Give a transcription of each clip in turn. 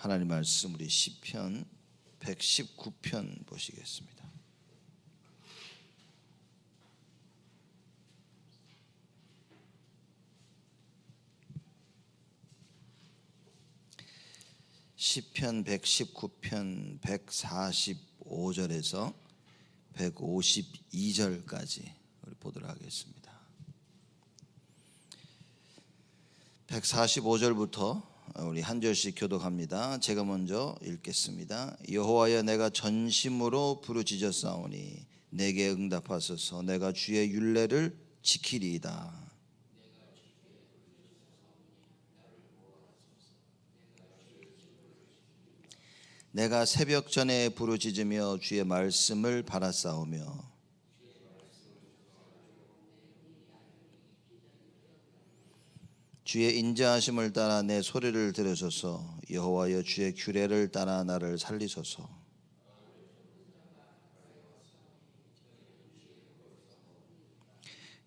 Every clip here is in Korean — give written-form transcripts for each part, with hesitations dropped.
하나님 말씀 우리 시편 119편 보시겠습니다. 시편 119편 145절에서 152절까지 우리 보도록 하겠습니다. 145절부터 우리 한 절씩 교독합니다. 제가 먼저 읽겠습니다. 여호와여, 내가 전심으로 부르짖었사오니 내게 응답하소서. 내가 주의 율례를 지키리이다. 내가 새벽 전에 부르짖으며 주의 말씀을 바라싸우며 주의 인자하심을 따라 내 소리를 들으소서. 여호와여, 주의 규례를 따라 나를 살리소서.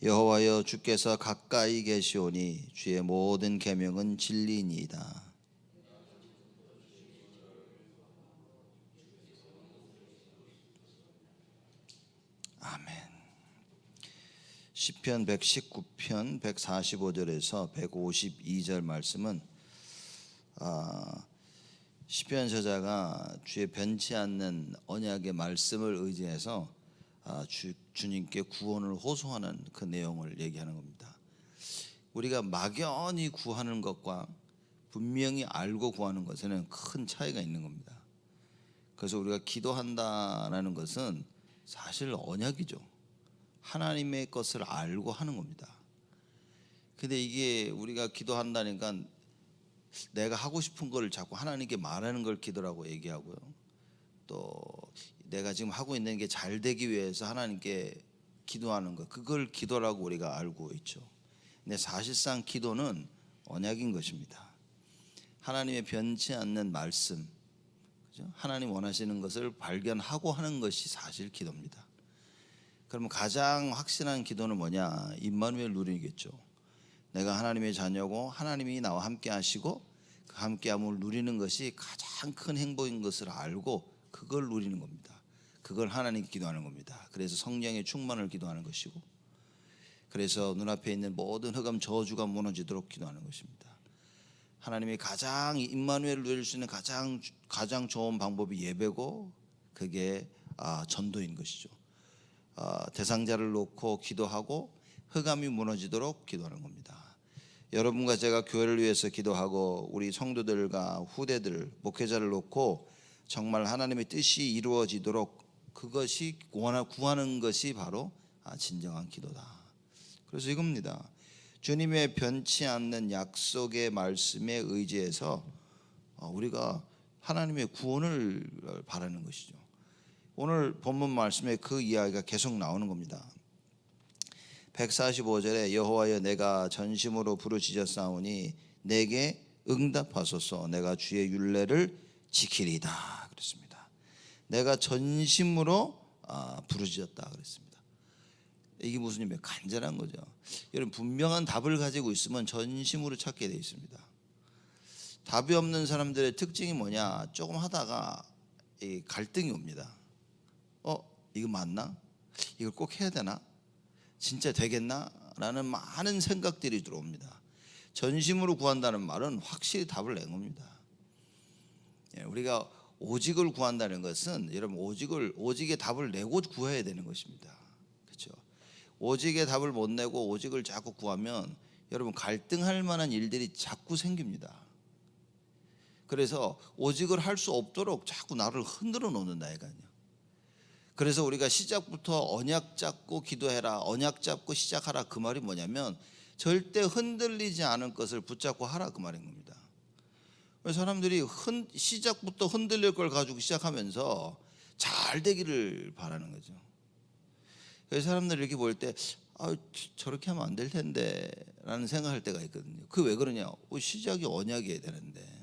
여호와여, 주께서 가까이 계시오니 주의 모든 계명은 진리니이다. 아멘. 시편 119편 145절에서 152절 말씀은 시편 저자가 주의 변치 않는 언약의 말씀을 의지해서 주님께 구원을 호소하는 그 내용을 얘기하는 겁니다. 우리가 막연히 구하는 것과 분명히 알고 구하는 것에는 큰 차이가 있는 겁니다. 그래서 우리가 기도한다라는 것은 사실 언약이죠. 하나님의 것을 알고 하는 겁니다. 근데 이게 우리가 기도한다니까 내가 하고 싶은 걸 자꾸 하나님께 말하는 걸 기도라고 얘기하고요. 또 내가 지금 하고 있는 게 잘 되기 위해서 하나님께 기도하는 것, 그걸 기도라고 우리가 알고 있죠. 근데 사실상 기도는 언약인 것입니다. 하나님의 변치 않는 말씀, 그죠? 하나님 원하시는 것을 발견하고 하는 것이 사실 기도입니다. 그러면 가장 확실한 기도는 뭐냐? 임마누엘 누리겠죠. 내가 하나님의 자녀고 하나님이 나와 함께 하시고 그 함께함을 누리는 것이 가장 큰 행복인 것을 알고 그걸 누리는 겁니다. 그걸 하나님께 기도하는 겁니다. 그래서 성령의 충만을 기도하는 것이고, 그래서 눈앞에 있는 모든 흑암 저주가 무너지도록 기도하는 것입니다. 하나님이 가장 임마누엘을 누릴 수 있는 가장 좋은 방법이 예배고, 그게 전도인 것이죠. 대상자를 놓고 기도하고 흑암이 무너지도록 기도하는 겁니다. 여러분과 제가 교회를 위해서 기도하고 우리 성도들과 후대들, 목회자를 놓고 정말 하나님의 뜻이 이루어지도록 그것이 구하는 것이 바로 진정한 기도다. 그래서 이겁니다. 주님의 변치 않는 약속의 말씀에 의지해서 우리가 하나님의 구원을 바라는 것이죠. 오늘 본문 말씀에 그 이야기가 계속 나오는 겁니다. 145절에 여호와여, 내가 전심으로 부르짖었사오니 내게 응답하소서. 내가 주의 율례를 지키리이다 그랬습니다. 내가 전심으로 부르짖었다 그랬습니다. 이게 무슨 의미예요? 간절한 거죠. 여러분, 분명한 답을 가지고 있으면 전심으로 찾게 되어 있습니다. 답이 없는 사람들의 특징이 뭐냐? 조금 하다가 갈등이 옵니다. 이거 맞나? 이걸 꼭 해야 되나? 진짜 되겠나? 라는 많은 생각들이 들어옵니다. 전심으로 구한다는 말은 확실히 답을 낸 겁니다. 우리가 오직을 구한다는 것은 여러분 오직의 답을 내고 구해야 되는 것입니다. 그렇죠? 오직의 답을 못 내고 오직을 자꾸 구하면 여러분 갈등할 만한 일들이 자꾸 생깁니다. 그래서 오직을 할 수 없도록 자꾸 나를 흔들어 놓는다 이거요. 그래서 우리가 시작부터 언약 잡고 기도해라, 언약 잡고 시작하라, 그 말이 뭐냐면 절대 흔들리지 않은 것을 붙잡고 하라, 그 말인 겁니다. 사람들이 시작부터 흔들릴 걸 가지고 시작하면서 잘 되기를 바라는 거죠. 그래서 사람들이 이렇게 볼 때 저렇게 하면 안 될 텐데 라는 생각할 때가 있거든요. 그 왜 그러냐? 시작이 언약이어야 되는데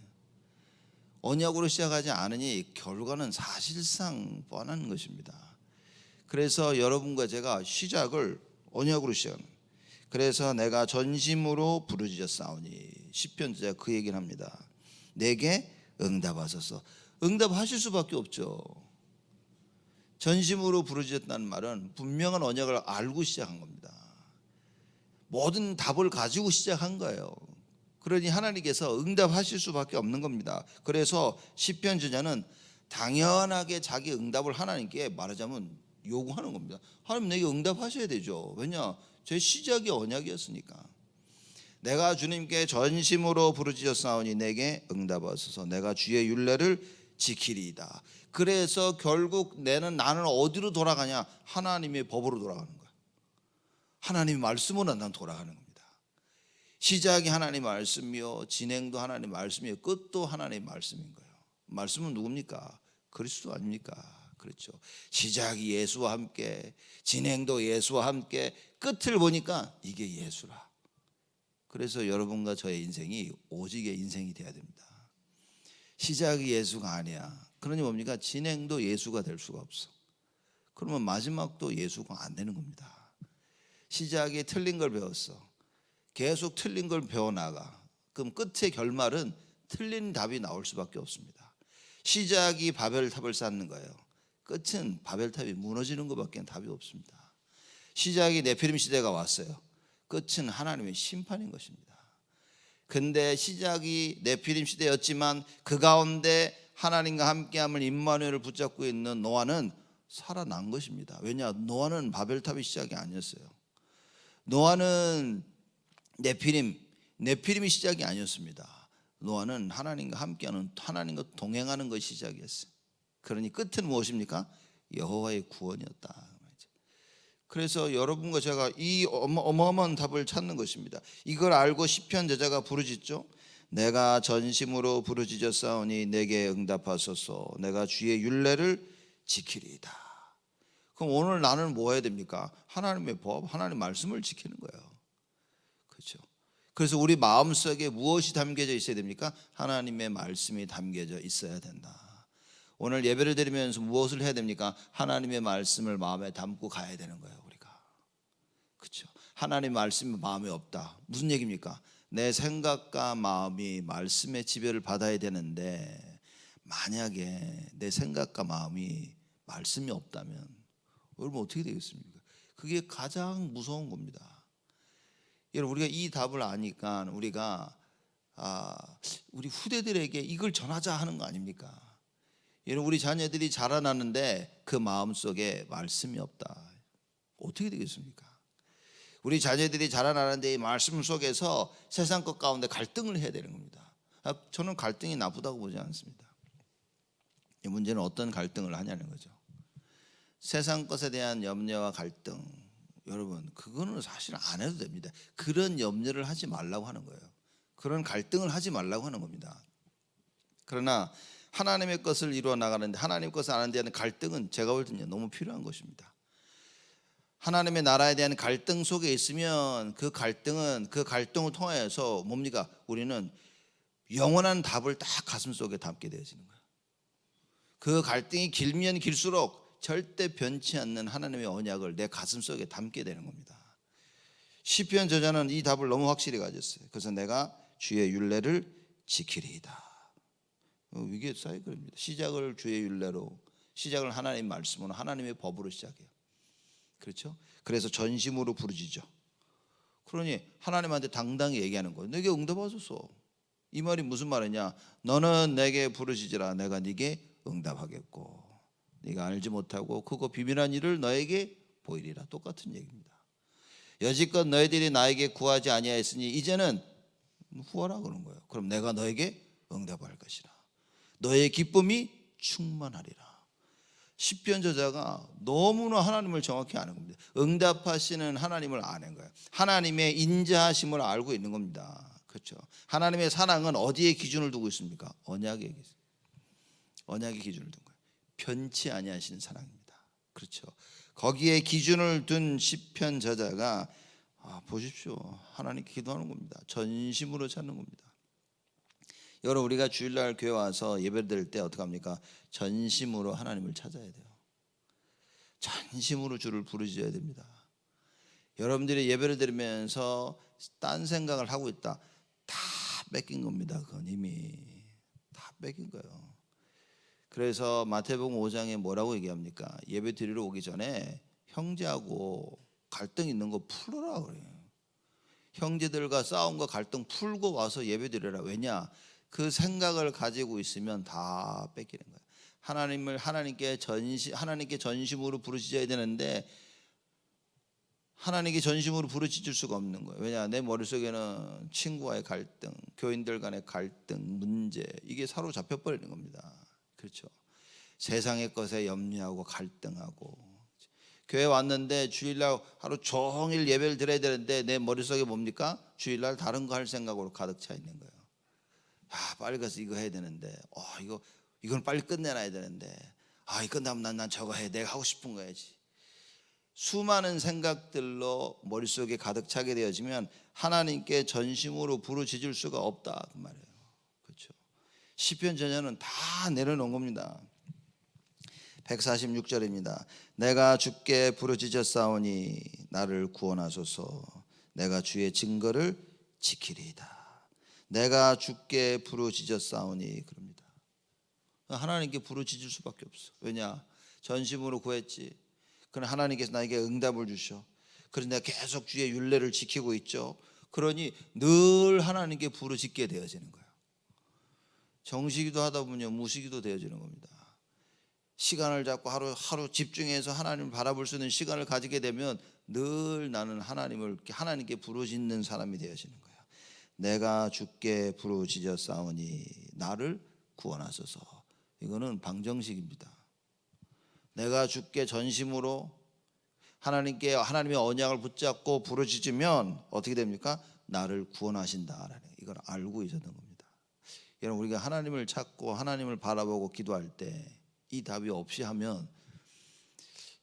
언약으로 시작하지 않으니 결과는 사실상 뻔한 것입니다. 그래서 여러분과 제가 시작을 언약으로 시작합니다. 그래서 내가 전심으로 부르짖었사오니, 시편자가 그 얘기를 합니다. 내게 응답하소서. 응답하실 수밖에 없죠. 전심으로 부르짖었다는 말은 분명한 언약을 알고 시작한 겁니다. 모든 답을 가지고 시작한 거예요. 그러니 하나님께서 응답하실 수밖에 없는 겁니다. 그래서 시편 저자는 당연하게 자기 응답을 하나님께 말하자면 요구하는 겁니다. 하나님 내게 응답하셔야 되죠. 왜냐? 제 시작이 언약이었으니까. 내가 주님께 전심으로 부르짖었사오니 내게 응답하소서. 내가 주의 율례를 지키리이다. 그래서 결국 나는 어디로 돌아가냐? 하나님의 법으로 돌아가는 거야. 하나님의 말씀으로 난 돌아가는 겁니다. 시작이 하나님의 말씀이요, 진행도 하나님의 말씀이요, 끝도 하나님의 말씀인 거예요. 말씀은 누굽니까? 그리스도 아닙니까? 그렇죠. 시작이 예수와 함께, 진행도 예수와 함께, 끝을 보니까 이게 예수라. 그래서 여러분과 저의 인생이 오직의 인생이 되어야 됩니다. 시작이 예수가 아니야. 그러니 뭡니까? 진행도 예수가 될 수가 없어. 그러면 마지막도 예수가 안 되는 겁니다. 시작이 틀린 걸 배웠어. 계속 틀린 걸 배워나가. 그럼 끝의 결말은 틀린 답이 나올 수밖에 없습니다. 시작이 바벨탑을 쌓는 거예요. 끝은 바벨탑이 무너지는 것밖에 답이 없습니다. 시작이 네피림 시대가 왔어요. 끝은 하나님의 심판인 것입니다. 근데 시작이 네피림 시대였지만 그 가운데 하나님과 함께함을 임마누엘을 붙잡고 있는 노아는 살아난 것입니다. 왜냐? 노아는 바벨탑의 시작이 아니었어요. 노아는 네피림이 시작이 아니었습니다. 노아는 하나님과 함께하는, 하나님과 동행하는 것이 시작이었어요. 그러니 끝은 무엇입니까? 여호와의 구원이었다. 그래서 여러분과 제가 이 어마어마한 답을 찾는 것입니다. 이걸 알고 시편 저자가 부르짖죠. 내가 전심으로 부르짖었사오니 내게 응답하소서. 내가 주의 율례를 지키리이다. 그럼 오늘 나는 뭐 해야 됩니까? 하나님의 법, 하나님의 말씀을 지키는 거예요. 그렇죠. 그래서 우리 마음속에 무엇이 담겨져 있어야 됩니까? 하나님의 말씀이 담겨져 있어야 된다. 오늘 예배를 드리면서 무엇을 해야 됩니까? 하나님의 말씀을 마음에 담고 가야 되는 거예요, 우리가. 그렇죠. 하나님의 말씀이 마음에 없다. 무슨 얘기입니까? 내 생각과 마음이 말씀의 지배를 받아야 되는데 만약에 내 생각과 마음이 말씀이 없다면 여러분 어떻게 되겠습니까? 그게 가장 무서운 겁니다. 여러분 우리가 이 답을 아니까 우리가 우리 후대들에게 이걸 전하자 하는 거 아닙니까? 여러분 우리 자녀들이 자라나는데 그 마음속에 말씀이 없다. 어떻게 되겠습니까? 우리 자녀들이 자라나는데 이 말씀 속에서 세상 것 가운데 갈등을 해야 되는 겁니다. 저는 갈등이 나쁘다고 보지 않습니다. 이 문제는 어떤 갈등을 하냐는 거죠. 세상 것에 대한 염려와 갈등, 여러분 그거는 사실 안 해도 됩니다. 그런 염려를 하지 말라고 하는 거예요. 그런 갈등을 하지 말라고 하는 겁니다. 그러나 하나님의 것을 이루어 나가는데 하나님 것을 아는 데는 갈등은 제가 볼 때는 너무 필요한 것입니다. 하나님의 나라에 대한 갈등 속에 있으면 그 갈등을 통해서 뭡니까? 우리는 영원한 답을 딱 가슴 속에 담게 되어지는 거예요. 그 갈등이 길면 길수록 절대 변치 않는 하나님의 언약을 내 가슴 속에 담게 되는 겁니다. 시편 저자는 이 답을 너무 확실히 가졌어요. 그래서 내가 주의 율례를 지키리이다. 이게 사이클입니다. 시작을 주의 율례로, 시작을 하나님의 말씀으로, 하나님의 법으로 시작해요. 그렇죠? 그래서 전심으로 부르짖죠. 그러니 하나님한테 당당히 얘기하는 거예요. 내게 응답하소서. 이 말이 무슨 말이냐? 너는 내게 부르짖으라. 내가 네게 응답하겠고 네가 알지 못하고 크고 비밀한 일을 너에게 보이리라. 똑같은 얘기입니다. 여지껏 너희들이 나에게 구하지 아니하였으니 이제는 구하라 그런 거예요. 그럼 내가 너에게 응답할 것이라. 너의 기쁨이 충만하리라. 시편 저자가 너무나 하나님을 정확히 아는 겁니다. 응답하시는 하나님을 아는 거예요. 하나님의 인자하심을 알고 있는 겁니다. 그렇죠. 하나님의 사랑은 어디에 기준을 두고 있습니까? 언약의 기준을 둔 거예요. 변치 아니하시는 사랑입니다. 그렇죠. 거기에 기준을 둔 시편 저자가 보십시오. 하나님께 기도하는 겁니다. 전심으로 찾는 겁니다. 여러분 우리가 주일날 교회 와서 예배 드릴 때 어떻게 합니까? 전심으로 하나님을 찾아야 돼요. 전심으로 주를 부르짖어야 됩니다. 여러분들이 예배를 드리면서 딴 생각을 하고 있다. 다 뺏긴 겁니다. 그건 이미 다 뺏긴 거예요. 그래서 마태복음 5장에 뭐라고 얘기합니까? 예배 드리러 오기 전에 형제하고 갈등 있는 거 풀어라 그래요. 형제들과 싸움과 갈등 풀고 와서 예배 드려라. 왜냐? 그 생각을 가지고 있으면 다 뺏기는 거예요. 하나님께 전심으로 부르짖어야 되는데 하나님께 전심으로 부르짖을 수가 없는 거예요. 왜냐? 내 머릿속에는 친구와의 갈등, 교인들 간의 갈등, 문제, 이게 사로잡혀 버리는 겁니다. 그렇죠? 세상의 것에 염려하고 갈등하고, 교회 왔는데 주일날 하루 종일 예배를 드려야 되는데 내 머릿속에 뭡니까? 주일날 다른 거 할 생각으로 가득 차 있는 거예요. 빨리 가서 이거 해야 되는데, 이건 빨리 끝내놔야 되는데, 이 끝나면 난 저거 해, 내가 하고 싶은 거 해야지. 수많은 생각들로 머릿속에 가득 차게 되어지면 하나님께 전심으로 부르짖을 수가 없다 그 말이에요. 그렇죠? 시편 전야는 다 내려놓은 겁니다. 146절입니다. 내가 주께 부르짖었사오니 나를 구원하소서. 내가 주의 증거를 지키리이다. 내가 주께 부르짖었사오니 그럽니다. 하나님께 부르짖을 수밖에 없어. 왜냐? 전심으로 구했지. 그러나 하나님께서 나에게 응답을 주셔. 그래서 내가 계속 주의 율례를 지키고 있죠. 그러니 늘 하나님께 부르짖게 되어지는 거예요. 정시기도 하다 보면 무시기도 되어지는 겁니다. 시간을 잡고 하루 집중해서 하나님을 바라볼 수 있는 시간을 가지게 되면 늘 나는 하나님께 부르짖는 사람이 되어지는 거예요. 내가 주께 부르짖었사오니 나를 구원하소서. 이거는 방정식입니다. 내가 주께 전심으로 하나님의 언약을 붙잡고 부르짖으면 어떻게 됩니까? 나를 구원하신다라는 이걸 알고 있었던 겁니다. 여러분, 우리가 하나님을 찾고 하나님을 바라보고 기도할 때 이 답이 없이 하면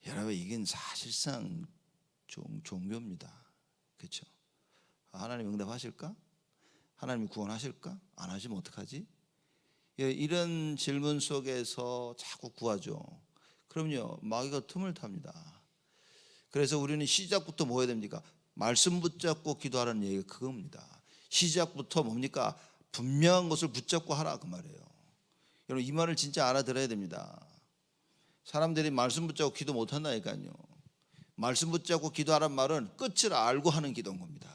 여러분 이건 사실상 종교입니다. 그렇죠? 하나님 응답하실까? 하나님이 구원하실까? 안 하시면 어떡하지? 이런 질문 속에서 자꾸 구하죠. 그럼요, 마귀가 틈을 탑니다. 그래서 우리는 시작부터 뭐 해야 됩니까? 말씀 붙잡고 기도하라는 얘기가 그겁니다. 시작부터 뭡니까? 분명한 것을 붙잡고 하라 그 말이에요. 여러분 이 말을 진짜 알아들어야 됩니다. 사람들이 말씀 붙잡고 기도 못한다니까요. 말씀 붙잡고 기도하란 말은 끝을 알고 하는 기도인 겁니다.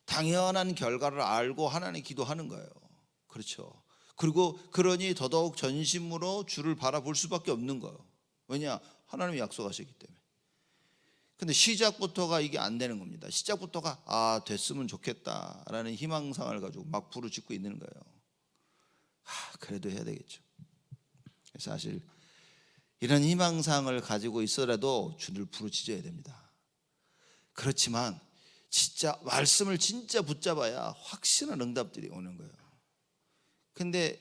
당연한 결과를 알고 하나님 기도하는 거예요. 그렇죠? 그리고 그러니 더더욱 전심으로 주를 바라볼 수밖에 없는 거예요. 왜냐? 하나님이 약속하셨기 때문에. 근데 시작부터가 이게 안 되는 겁니다. 시작부터가 됐으면 좋겠다라는 희망상을 가지고 막 부르짖고 있는 거예요. 그래도 해야 되겠죠. 사실 이런 희망상을 가지고 있어라도 주를 부르짖어야 됩니다. 그렇지만 진짜 말씀을 진짜 붙잡아야 확실한 응답들이 오는 거예요. 근데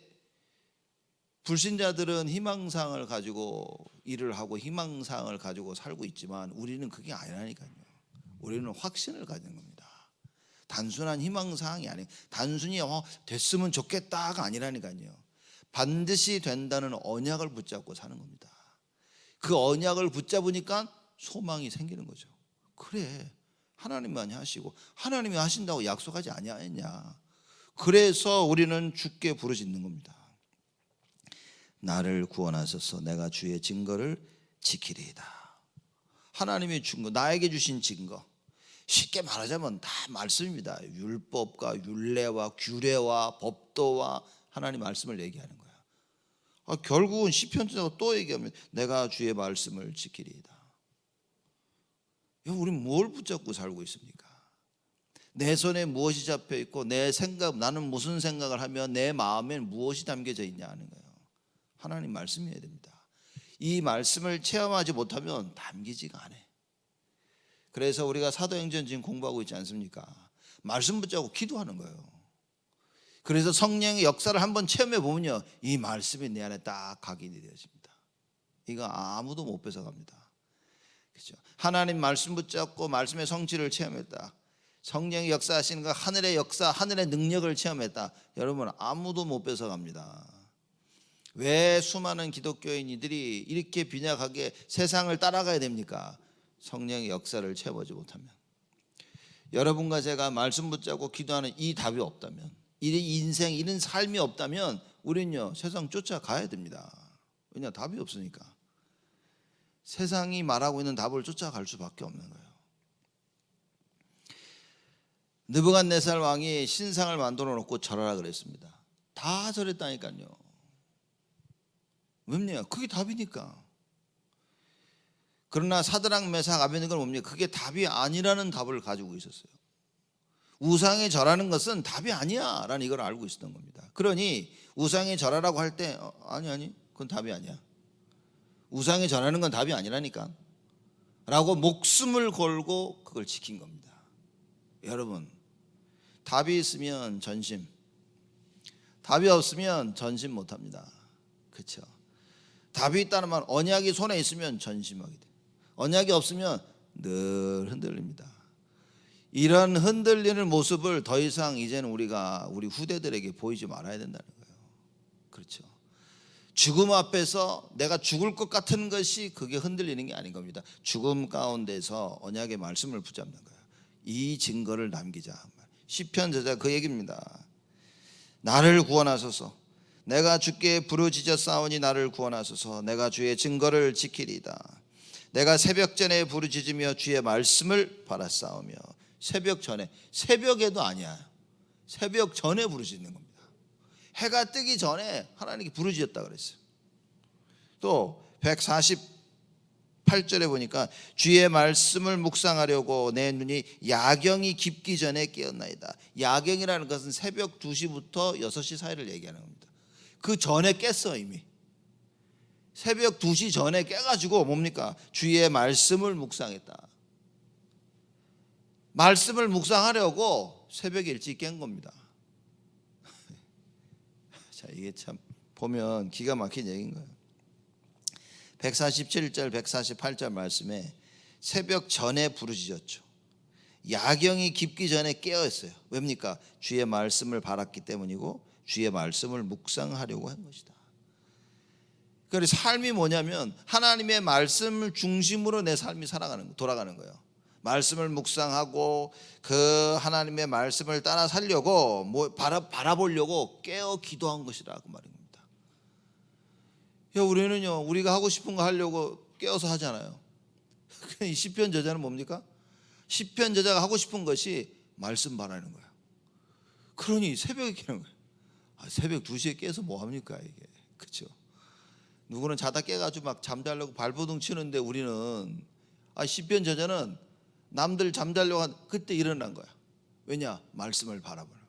불신자들은 희망상을 가지고 일을 하고 희망상을 가지고 살고 있지만 우리는 그게 아니라니까요. 우리는 확신을 가지는 겁니다. 단순한 희망사항이 아니에요. 단순히 됐으면 좋겠다가 아니라니까요. 반드시 된다는 언약을 붙잡고 사는 겁니다. 그 언약을 붙잡으니까 소망이 생기는 거죠. 그래, 하나님만이 하시고 하나님이 하신다고 약속하지 아니하였냐. 그래서 우리는 주께 부르짖는 겁니다. 나를 구원하소서. 내가 주의 증거를 지키리이다. 하나님이 준 거, 나에게 주신 증거, 쉽게 말하자면 다 말씀입니다. 율법과 율례와 규례와 법도와 하나님 말씀을 얘기하는 거야. 결국은 시편자가 또 얘기하면 내가 주의 말씀을 지키리이다. 우리는 뭘 붙잡고 살고 있습니까? 내 손에 무엇이 잡혀 있고 내 생각, 나는 무슨 생각을 하면 내 마음엔 무엇이 담겨져 있냐 하는 거예요. 하나님 말씀이어야 됩니다. 이 말씀을 체험하지 못하면 담기지가 않아요. 그래서 우리가 사도행전 지금 공부하고 있지 않습니까? 말씀 붙잡고 기도하는 거예요. 그래서 성령의 역사를 한번 체험해 보면요, 이 말씀이 내 안에 딱 각인이 되어집니다. 이거 아무도 못 뺏어갑니다. 그렇죠? 하나님 말씀 붙잡고 말씀의 성취를 체험했다. 성령의 역사하시는 거, 하늘의 역사, 하늘의 능력을 체험했다. 여러분 아무도 못 뺏어갑니다. 왜 수많은 기독교인들이 이렇게 빈약하게 세상을 따라가야 됩니까? 성령의 역사를 채워보지 못하면. 여러분과 제가 말씀 붙잡고 기도하는 이 답이 없다면, 이 인생, 이런 삶이 없다면 우린요 세상 쫓아가야 됩니다. 왜냐 답이 없으니까. 세상이 말하고 있는 답을 쫓아갈 수밖에 없는 거예요. 느부갓네살 왕이 신상을 만들어 놓고 절하라 그랬습니다. 다 절했다니까요. 왜냐? 그게 답이니까. 그러나 사드락 메삭 아베드고는 뭡니까? 그게 답이 아니라는 답을 가지고 있었어요. 우상에 절하는 것은 답이 아니야 라는 이걸 알고 있었던 겁니다. 그러니 우상에 절하라고 할 때 아니 그건 답이 아니야. 우상에 절하는 건 답이 아니라니까 라고 목숨을 걸고 그걸 지킨 겁니다. 여러분, 답이 있으면 전심, 답이 없으면 전심 못합니다. 그렇죠? 답이 있다는 말, 언약이 손에 있으면 전심하게 돼요. 언약이 없으면 늘 흔들립니다. 이런 흔들리는 모습을 더 이상 이제는 우리가 우리 후대들에게 보이지 말아야 된다는 거예요. 그렇죠? 죽음 앞에서 내가 죽을 것 같은 것이 그게 흔들리는 게 아닌 겁니다. 죽음 가운데서 언약의 말씀을 붙잡는 거예요. 이 증거를 남기자. 시편 저자 그 얘기입니다. 나를 구원하소서. 내가 주께 부르짖었사오니 나를 구원하소서. 내가 주의 증거를 지키리이다. 내가 새벽 전에 부르짖으며 주의 말씀을 바라싸우며. 새벽 전에, 새벽에도 아니야. 새벽 전에 부르짖는 겁니다. 해가 뜨기 전에 하나님께 부르짖었다 그랬어요. 또 148절에 보니까 주의 말씀을 묵상하려고 내 눈이 야경이 깊기 전에 깨었나이다. 야경이라는 것은 새벽 2시부터 6시 사이를 얘기하는 겁니다. 그 전에 깼어 이미. 새벽 2시 전에 깨가지고 뭡니까? 주의 말씀을 묵상했다. 말씀을 묵상하려고 새벽에 일찍 깬 겁니다. 자, 이게 참 보면 기가 막힌 얘기인 거예요. 147절 148절 말씀에 새벽 전에 부르짖었죠. 야경이 깊기 전에 깨어있어요. 왜입니까? 주의 말씀을 바랐기 때문이고 주의 말씀을 묵상하려고 한 것이다. 그래서 삶이 뭐냐면 하나님의 말씀을 중심으로 내 삶이 돌아가는 거예요. 말씀을 묵상하고 그 하나님의 말씀을 따라 살려고 바라보려고 깨어 기도한 것이라 그 말입니다. 우리는요 우리가 하고 싶은 거 하려고 깨어서 하잖아요. 이 시편 저자는 뭡니까? 시편 저자가 하고 싶은 것이 말씀 바라는 거예요. 그러니 새벽에 깨는 거예요. 새벽 2시에 깨서 뭐 합니까 이게? 그렇죠? 누구는 자다 깨가지고 막 잠자려고 발버둥 치는데 우리는 시편 저자는 남들 잠자려고 한 그때 일어난 거야. 왜냐? 말씀을 바라보는.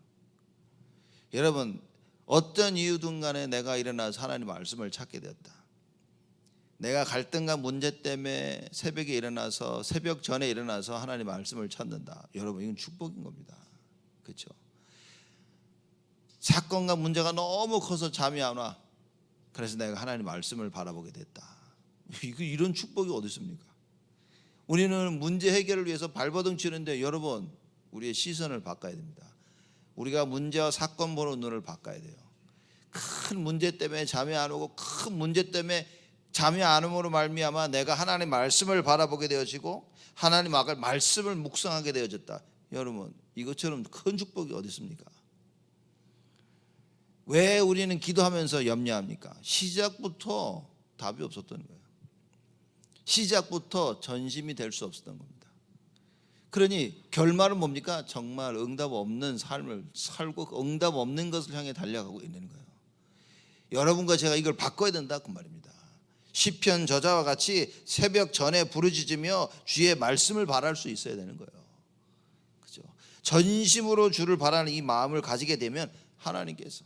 여러분, 어떤 이유든 간에 내가 일어나서 하나님 말씀을 찾게 되었다. 내가 갈등과 문제 때문에 새벽에 일어나서 새벽 전에 일어나서 하나님 말씀을 찾는다. 여러분, 이건 축복인 겁니다. 그렇죠? 사건과 문제가 너무 커서 잠이 안 와. 그래서 내가 하나님 말씀을 바라보게 됐다. 이런 축복이 어디 있습니까? 우리는 문제 해결을 위해서 발버둥 치는데 여러분, 우리의 시선을 바꿔야 됩니다. 우리가 문제와 사건 보는 눈을 바꿔야 돼요. 큰 문제 때문에 잠이 안 오고 큰 문제 때문에 잠이 안 오므로 말미암아 내가 하나님의 말씀을 바라보게 되어지고 하나님 앞에 말씀을 묵상하게 되어졌다. 여러분, 이것처럼 큰 축복이 어디 있습니까? 왜 우리는 기도하면서 염려합니까? 시작부터 답이 없었던 거예요. 시작부터 전심이 될 수 없었던 겁니다. 그러니 결말은 뭡니까? 정말 응답 없는 삶을 살고 응답 없는 것을 향해 달려가고 있는 거예요. 여러분과 제가 이걸 바꿔야 된다 그 말입니다. 시편 저자와 같이 새벽 전에 부르짖으며 주의 말씀을 바랄 수 있어야 되는 거예요. 그렇죠? 전심으로 주를 바라는 이 마음을 가지게 되면 하나님께서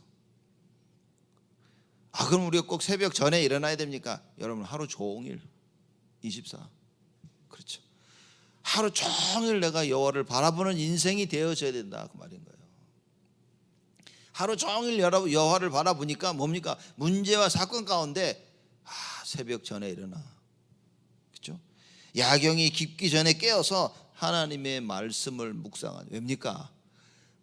그럼 우리가 꼭 새벽 전에 일어나야 됩니까? 여러분, 하루 종일 24. 그렇죠. 하루 종일 내가 여호와를 바라보는 인생이 되어져야 된다 그 말인 거예요. 하루 종일 여호와를 바라보니까 뭡니까? 문제와 사건 가운데 새벽 전에 일어나. 그렇죠? 야경이 깊기 전에 깨어서 하나님의 말씀을 묵상하는. 왜입니까?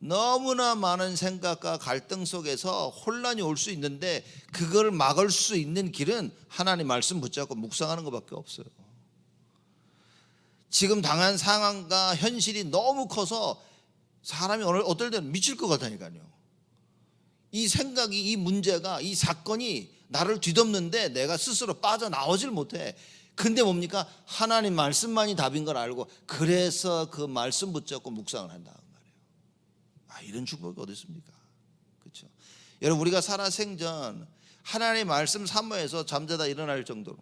너무나 많은 생각과 갈등 속에서 혼란이 올 수 있는데 그걸 막을 수 있는 길은 하나님 말씀 붙잡고 묵상하는 것밖에 없어요. 지금 당한 상황과 현실이 너무 커서 사람이 어떨 때는 미칠 것 같다니까요. 이 생각이, 이 문제가, 이 사건이 나를 뒤덮는데 내가 스스로 빠져나오질 못해. 근데 뭡니까? 하나님 말씀만이 답인 걸 알고 그래서 그 말씀 붙잡고 묵상을 한다 말이에요. 이런 축복이 어디 있습니까? 그렇죠? 여러분, 우리가 살아 생전 하나님 말씀 사모해서 잠자다 일어날 정도로,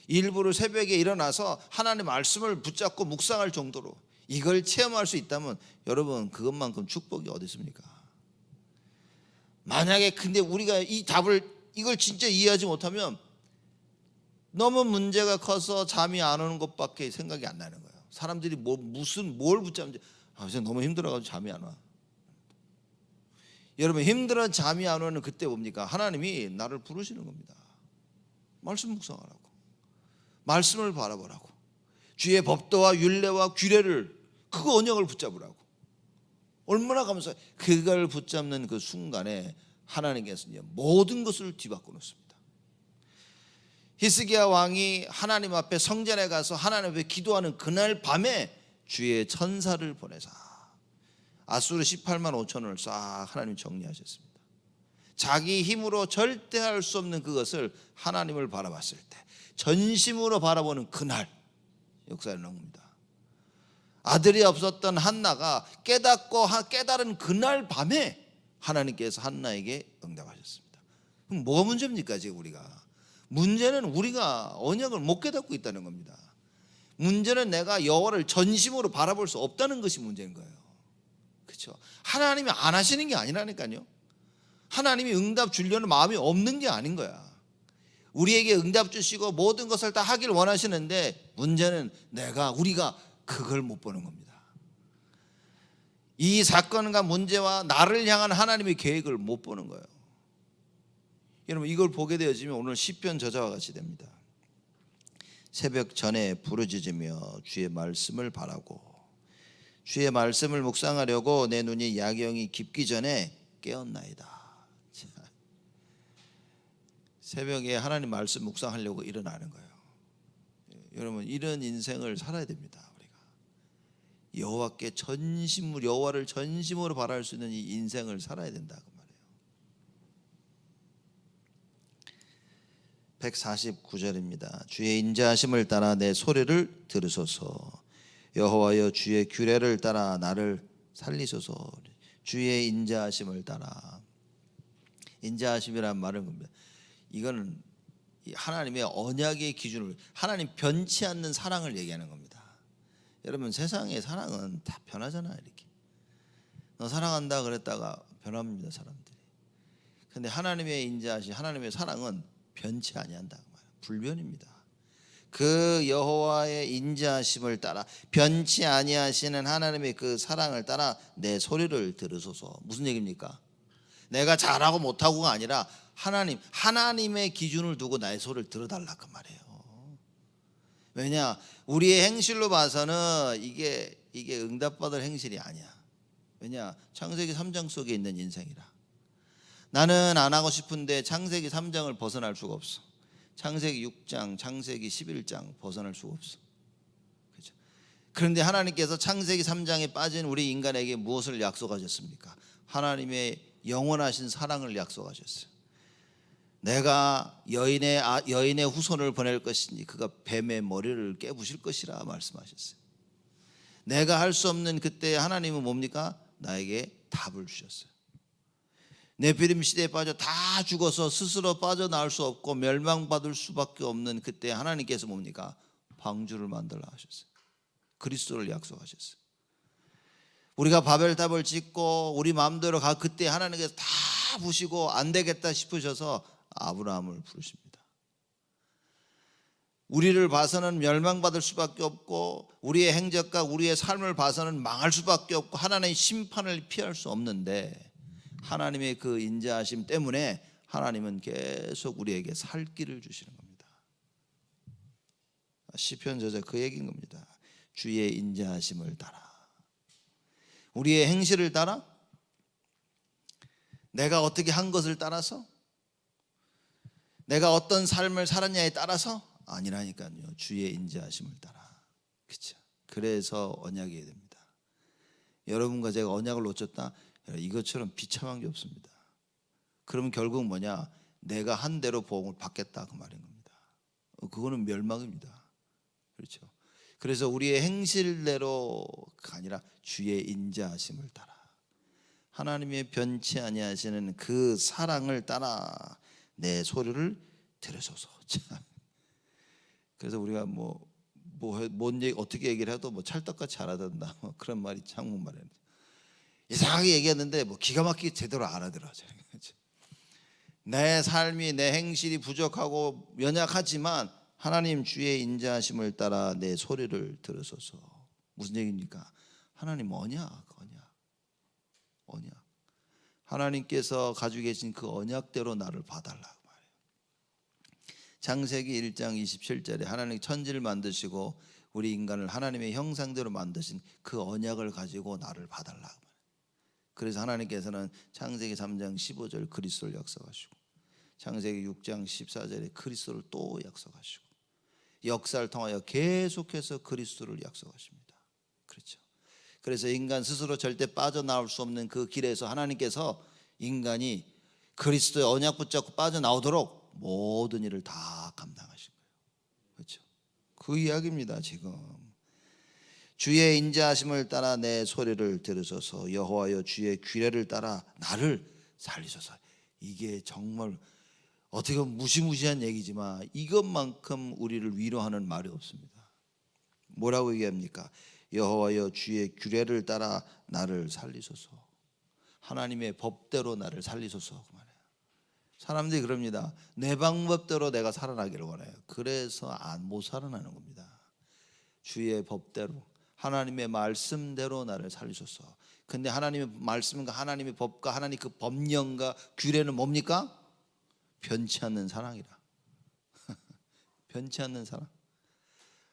일부러 새벽에 일어나서 하나님 말씀을 붙잡고 묵상할 정도로 이걸 체험할 수 있다면 여러분, 그것만큼 축복이 어디 있습니까? 만약에 근데 우리가 이 답을, 이걸 진짜 이해하지 못하면 너무 문제가 커서 잠이 안 오는 것밖에 생각이 안 나는 거예요. 사람들이 뭘 붙잡는지, 진짜 너무 힘들어가지고 잠이 안 와. 여러분, 힘들어 잠이 안 오는 그때 뭡니까? 하나님이 나를 부르시는 겁니다. 말씀 묵상하라고, 말씀을 바라보라고, 주의 법도와 율례와 규례를, 그거 언약을 붙잡으라고. 얼마나 감사해. 그걸 붙잡는 그 순간에 하나님께서 모든 것을 뒤바꿔 놓습니다. 히스기야 왕이 하나님 앞에 성전에 가서 하나님 앞에 기도하는 그날 밤에 주의 천사를 보내사 아수르 18만 5천을 싹 하나님 정리하셨습니다. 자기 힘으로 절대 할 수 없는 그것을 하나님을 바라봤을 때 전심으로 바라보는 그날 역사에 나온 겁니다. 아들이 없었던 한나가 깨달은 그날 밤에 하나님께서 한나에게 응답하셨습니다. 그럼 뭐가 문제입니까? 지금 우리가 문제는 우리가 언약을 못 깨닫고 있다는 겁니다. 문제는 내가 여호와를 전심으로 바라볼 수 없다는 것이 문제인 거예요. 그렇죠? 하나님이 안 하시는 게 아니라니까요. 하나님이 응답 주려는 마음이 없는 게 아닌 거야. 우리에게 응답 주시고 모든 것을 다 하길 원하시는데 문제는 우리가 그걸 못 보는 겁니다. 이 사건과 문제와 나를 향한 하나님의 계획을 못 보는 거예요. 여러분, 이걸 보게 되어지면 오늘 시편 저자와 같이 됩니다. 새벽 전에 부르짖으며 주의 말씀을 바라고 주의 말씀을 묵상하려고 내 눈이 야경이 깊기 전에 깨었나이다. 새벽에 하나님 말씀 묵상하려고 일어나는 거예요. 여러분, 이런 인생을 살아야 됩니다. 우리가 여호와를 전심으로 바라볼 수 있는 이 인생을 살아야 된다 그 말이에요. 149절입니다. 주의 인자하심을 따라 내 소리를 들으소서. 여호와여, 주의 규례를 따라 나를 살리소서. 주의 인자하심을 따라. 인자하심이란 말은 겁니다. 이거는 하나님의 언약의 기준을, 하나님 변치 않는 사랑을 얘기하는 겁니다. 여러분, 세상의 사랑은 다 변하잖아요. 이렇게 너 사랑한다 그랬다가 변합니다, 사람들이. 근데 하나님의 인자하심, 하나님의 사랑은 변치 아니한다, 불변입니다. 그 여호와의 인자하심을 따라, 변치 아니하시는 하나님의 그 사랑을 따라 내 소리를 들으소서. 무슨 얘기입니까? 내가 잘하고 못하고가 아니라 하나님의 기준을 두고 나의 소리를 들어달라 그 말이에요. 왜냐, 우리의 행실로 봐서는 이게 응답받을 행실이 아니야. 왜냐, 창세기 3장 속에 있는 인생이라. 나는 안 하고 싶은데 창세기 3장을 벗어날 수가 없어. 창세기 6장, 창세기 11장 벗어날 수가 없어. 그렇죠? 그런데 하나님께서 창세기 3장에 빠진 우리 인간에게 무엇을 약속하셨습니까? 하나님의 영원하신 사랑을 약속하셨어요. 내가 여인의 후손을 보낼 것이니 그가 뱀의 머리를 깨부실 것이라 말씀하셨어요. 내가 할 수 없는 그때 하나님은 뭡니까? 나에게 답을 주셨어요. 네피림 시대에 빠져 다 죽어서 스스로 빠져나올 수 없고 멸망받을 수밖에 없는 그때 하나님께서 뭡니까? 방주를 만들라 하셨어요. 그리스도를 약속하셨어요. 우리가 바벨탑을 짓고 우리 마음대로 그때 하나님께서 다 부시고 안 되겠다 싶으셔서 아브라함을 부르십니다. 우리를 봐서는 멸망받을 수밖에 없고 우리의 행적과 우리의 삶을 봐서는 망할 수밖에 없고 하나님의 심판을 피할 수 없는데 하나님의 그 인자하심 때문에 하나님은 계속 우리에게 살 길을 주시는 겁니다. 시편 저자 그 얘기인 겁니다. 주의 인자하심을 따라, 우리의 행실을 따라, 내가 어떻게 한 것을 따라서, 내가 어떤 삶을 살았냐에 따라서 아니라니까요. 주의 인자하심을 따라. 그렇죠? 그래서 언약이 됩니다. 여러분과 제가 언약을 놓쳤다, 이것처럼 비참한 게 없습니다. 그러면 결국 뭐냐? 내가 한 대로 보응을 받겠다 그 말인 겁니다. 그거는 멸망입니다. 그렇죠? 그래서 우리의 행실대로가 아니라 주의 인자하심을 따라 하나님의 변치 아니하시는 그 사랑을 따라 내 소리를 들으소서. 그래서 우리가 뭔 얘기 어떻게 얘기를 해도 찰떡같이 알아듣는다 그런 말이 한국말에 이상하게 얘기했는데 기가 막히게 제대로 알아들어. 내 삶이 내 행실이 부족하고 연약하지만 하나님 주의 인자하심을 따라 내 소리를 들으소서. 무슨 얘기입니까? 하나님 언약. 하나님께서 가지고 계신 그 언약대로 나를 봐달라고 말해요. 창세기 1장 27절에 하나님 천지를 만드시고 우리 인간을 하나님의 형상대로 만드신 그 언약을 가지고 나를 봐달라고 말해요. 그래서 하나님께서는 창세기 3장 15절 그리스도를 약속하시고 창세기 6장 14절에 그리스도를 또 약속하시고 역사를 통하여 계속해서 그리스도를 약속하십니다. 그렇죠? 그래서 인간 스스로 절대 빠져나올 수 없는 그 길에서 하나님께서 인간이 그리스도의 언약 붙잡고 빠져나오도록 모든 일을 다 감당하신 거예요. 그렇죠? 그 이야기입니다. 지금 주의 인자하심을 따라 내 소리를 들으소서. 여호와여 주의 규례를 따라 나를 살리소서. 이게 정말 어떻게 보면 무시무시한 얘기지만 이것만큼 우리를 위로하는 말이 없습니다. 뭐라고 얘기합니까? 여호와여 주의 규례를 따라 나를 살리소서. 하나님의 법대로 나를 살리소서 그 말이에요. 사람들이 그럽니다. 내 방법대로 내가 살아나기를 원해요. 그래서 못 살아나는 겁니다. 주의 법대로 하나님의 말씀대로 나를 살리소서. 근데 하나님의 말씀과 하나님의 법과 하나님 그 법령과 규례는 뭡니까? 변치 않는 사랑이라. 변치 않는 사랑.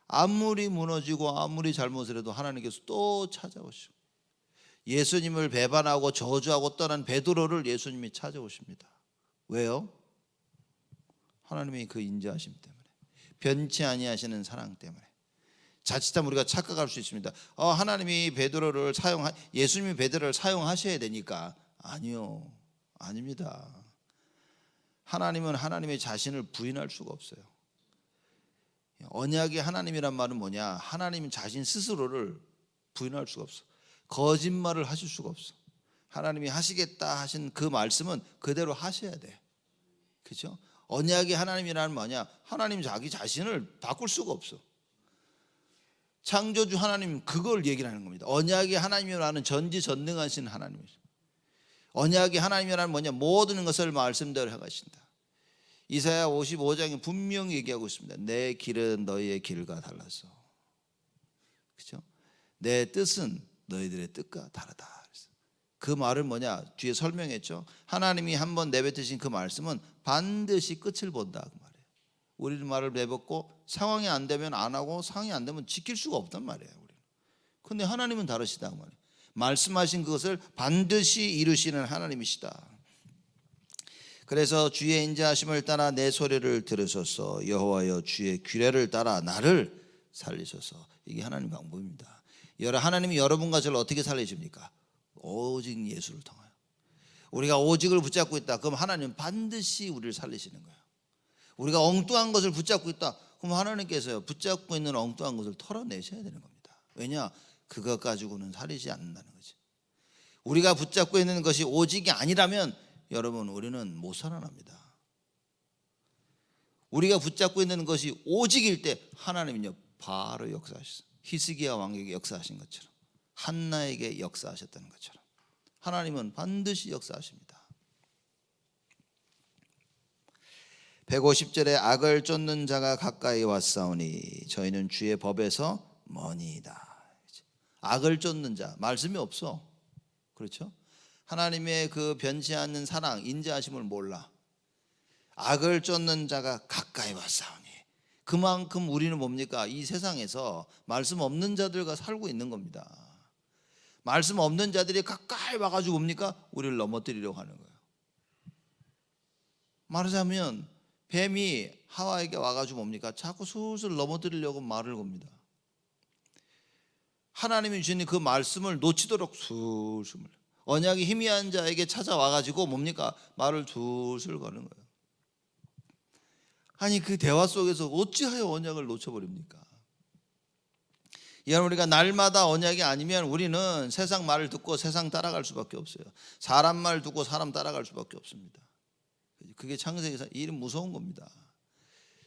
아무리 무너지고 아무리 잘못을 해도 하나님께서 또 찾아오시고 예수님을 배반하고 저주하고 떠난 베드로를 예수님이 찾아오십니다. 왜요? 하나님의 그 인자하심 때문에, 변치 아니하시는 사랑 때문에. 자칫하면 우리가 착각할 수 있습니다. 하나님이 베드로를 예수님이 베드로를 사용하셔야 되니까. 아니요, 아닙니다. 하나님은 하나님의 자신을 부인할 수가 없어요. 언약의 하나님이란 말은 뭐냐? 하나님 자신 스스로를 부인할 수가 없어. 거짓말을 하실 수가 없어. 하나님이 하시겠다 하신 그 말씀은 그대로 하셔야 돼. 그렇죠? 언약의 하나님이란 뭐냐? 하나님 자기 자신을 바꿀 수가 없어. 창조주 하나님 그걸 얘기를 하는 겁니다. 언약의 하나님이라는 전지전능하신 하나님이죠. 언약의 하나님이란 뭐냐? 모든 것을 말씀대로 해가신다. 이사야 55장에 분명히 얘기하고 있습니다. 내 길은 너희의 길과 달라서. 그렇죠? 내 뜻은 너희들의 뜻과 다르다. 그 말은 뭐냐? 뒤에 설명했죠. 하나님이 한번 내뱉으신 그 말씀은 반드시 끝을 본다 그 말이에요. 우리는 말을 내뱉고 상황이 안 되면 안 하고 상황이 안 되면 지킬 수가 없단 말이에요. 그런데 하나님은 다르시다 그 말이에요. 말씀하신 그것을 반드시 이루시는 하나님이시다. 그래서 주의 인자하심을 따라 내 소리를 들으소서. 여호와여 주의 규례를 따라 나를 살리소서. 이게 하나님 방법입니다. 하나님이 여러분과 저를 어떻게 살리십니까? 오직 예수를 통하여. 우리가 오직을 붙잡고 있다. 그럼 하나님은 반드시 우리를 살리시는 거예요. 우리가 엉뚱한 것을 붙잡고 있다. 그럼 하나님께서요 붙잡고 있는 엉뚱한 것을 털어내셔야 되는 겁니다. 왜냐? 그것 가지고는 살리지 않는다는 거지. 우리가 붙잡고 있는 것이 오직이 아니라면 여러분 우리는 못 살아납니다. 우리가 붙잡고 있는 것이 오직일 때 하나님은요 바로 역사하셨어요. 히스기야 왕에게 역사하신 것처럼, 한나에게 역사하셨다는 것처럼 하나님은 반드시 역사하십니다. 150절에 악을 쫓는 자가 가까이 왔사오니 저희는 주의 법에서 머니이다. 악을 쫓는 자, 말씀이 없어. 그렇죠? 하나님의 그 변치 않는 사랑, 인자하심을 몰라. 악을 쫓는 자가 가까이 왔사오니, 그만큼 우리는 뭡니까? 이 세상에서 말씀 없는 자들과 살고 있는 겁니다. 말씀 없는 자들이 가까이 와가지고 뭡니까? 우리를 넘어뜨리려고 하는 거예요. 말하자면 뱀이 하와에게 와가지고 뭡니까? 자꾸 슬슬 넘어뜨리려고 말을 겁니다. 하나님이 주신 그 말씀을 놓치도록 슬슬. 언약이 희미한 자에게 찾아와 가지고 뭡니까? 말을 둘술 거는 거예요. 아니 그 대화 속에서 어찌하여 언약을 놓쳐버립니까? 여러분, 우리가 날마다 언약이 아니면 우리는 세상 말을 듣고 세상 따라갈 수밖에 없어요. 사람 말 듣고 사람 따라갈 수밖에 없습니다. 그게 창세기에서 이름 무서운 겁니다.